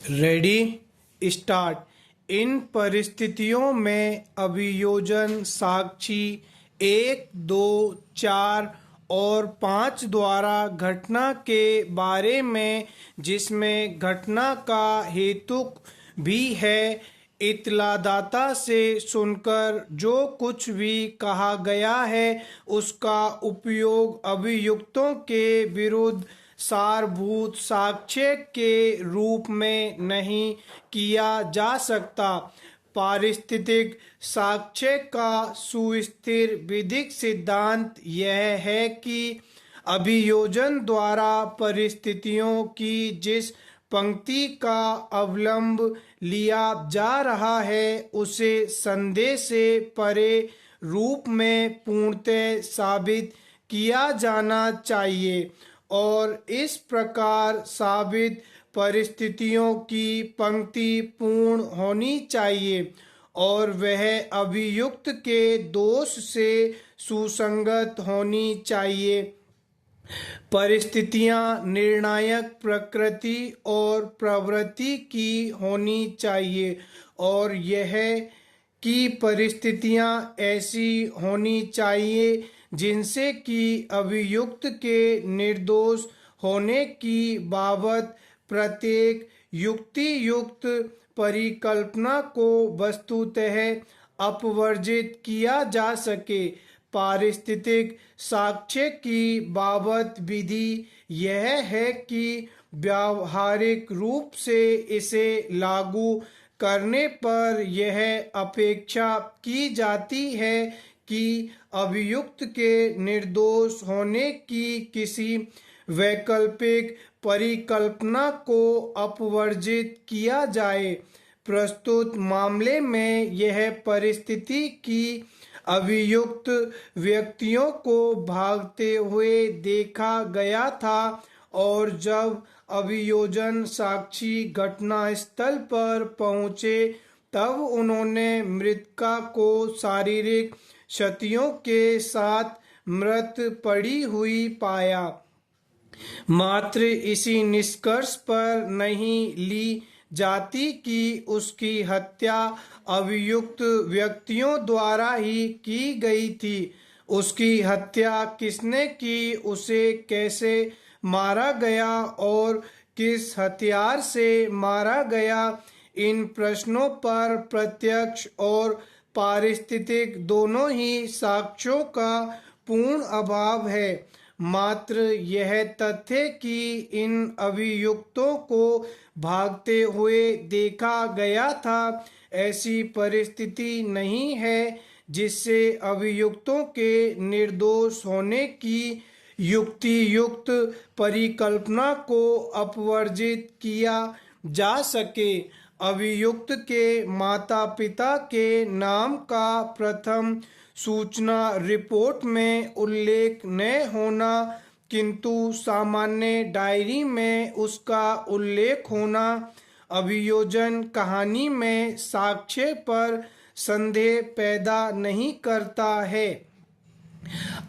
Ready start. इन परिस्थितियों में अभियोजन साक्षी 1, 2, 4 और 5 द्वारा घटना के बारे में, जिसमें घटना का हेतुक भी है, इत्तलादाता से सुनकर जो कुछ भी कहा गया है उसका उपयोग अभियुक्तों के विरुद्ध सारभूत साक्ष्य के रूप में नहीं किया जा सकता। पारिस्थितिक साक्ष्य का सुस्थिर विधिक सिद्धांत यह है कि अभियोजन द्वारा परिस्थितियों की जिस पंक्ति का अवलंब लिया जा रहा है उसे संदेह से परे रूप में पूर्णतः साबित किया जाना चाहिए और इस प्रकार साबित परिस्थितियों की पंक्ति पूर्ण होनी चाहिए और वह अभियुक्त के दोष से सुसंगत होनी चाहिए। परिस्थितियां निर्णायक प्रकृति और प्रवृत्ति की होनी चाहिए और यह कि परिस्थितियां ऐसी होनी चाहिए जिनसे कि अभियुक्त के निर्दोष होने की बाबत प्रत्येक युक्ति युक्त परिकल्पना को वस्तुतः अपवर्जित किया जा सके। पारिस्थितिक साक्ष्य की बाबत विधि यह है कि व्यावहारिक रूप से इसे लागू करने पर यह अपेक्षा की जाती है कि अभियुक्त के निर्दोष होने की किसी वैकल्पिक परिकल्पना को अपवर्जित किया जाए। प्रस्तुत मामले में यह परिस्थिति की अभियुक्त व्यक्तियों को भागते हुए देखा गया था और जब अभियोजन साक्षी घटनास्थल पर पहुंचे तब उन्होंने मृतका को शारीरिक क्षतियों के साथ मृत पड़ी हुई पाया। मात्र इसी निष्कर्ष पर नहीं ली जाती कि उसकी हत्या अभियुक्त व्यक्तियों द्वारा ही की गई थी। उसकी हत्या किसने की, उसे कैसे मारा गया और किस हथियार से मारा गया, इन प्रश्नों पर प्रत्यक्ष और पारिस्थितिक दोनों ही साक्ष्यों का पूर्ण अभाव है। मात्र यह तथ्य कि इन अभियुक्तों को भागते हुए देखा गया था ऐसी परिस्थिति नहीं है जिससे अभियुक्तों के निर्दोष होने की युक्ति युक्त परिकल्पना को अपवर्जित किया जा सके। अभियुक्त के माता पिता के नाम का प्रथम सूचना रिपोर्ट में उल्लेख न होना किंतु सामान्य डायरी में उसका उल्लेख होना अभियोजन कहानी में साक्ष्य पर संदेह पैदा नहीं करता है।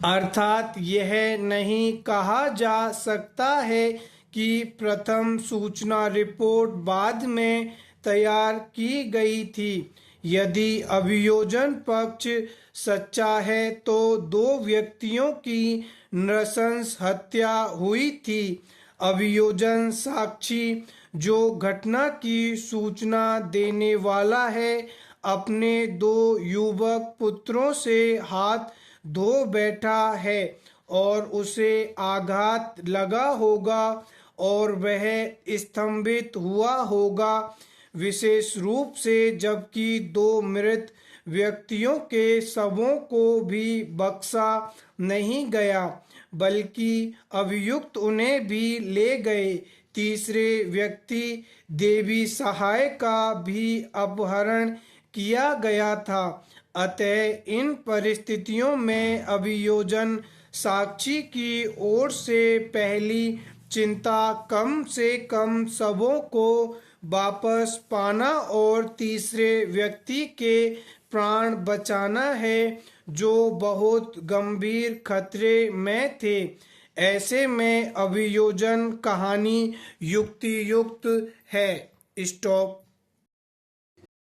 अर्थात यह नहीं कहा जा सकता है कि प्रथम सूचना रिपोर्ट बाद में तैयार की गई थी। यदि अभियोजन पक्ष सच्चा है तो दो व्यक्तियों की नृशंस हत्या हुई थी। अभियोजन साक्षी जो घटना की सूचना देने वाला है अपने दो युवक पुत्रों से हाथ धो बैठा है और उसे आघात लगा होगा और वह स्तंभित हुआ होगा, विशेष रूप से जबकि दो मृत व्यक्तियों के शवों को भी बख्शा नहीं गया बल्कि अभियुक्त उन्हें भी ले गए। तीसरे व्यक्ति देवी सहाय का भी अपहरण किया गया था। अतः इन परिस्थितियों में अभियोजन साक्षी की ओर से पहली चिंता कम से कम शवों को वापस पाना और तीसरे व्यक्ति के प्राण बचाना है जो बहुत गंभीर खतरे में थे। ऐसे में अभियोजन कहानी युक्तियुक्त है। स्टॉप।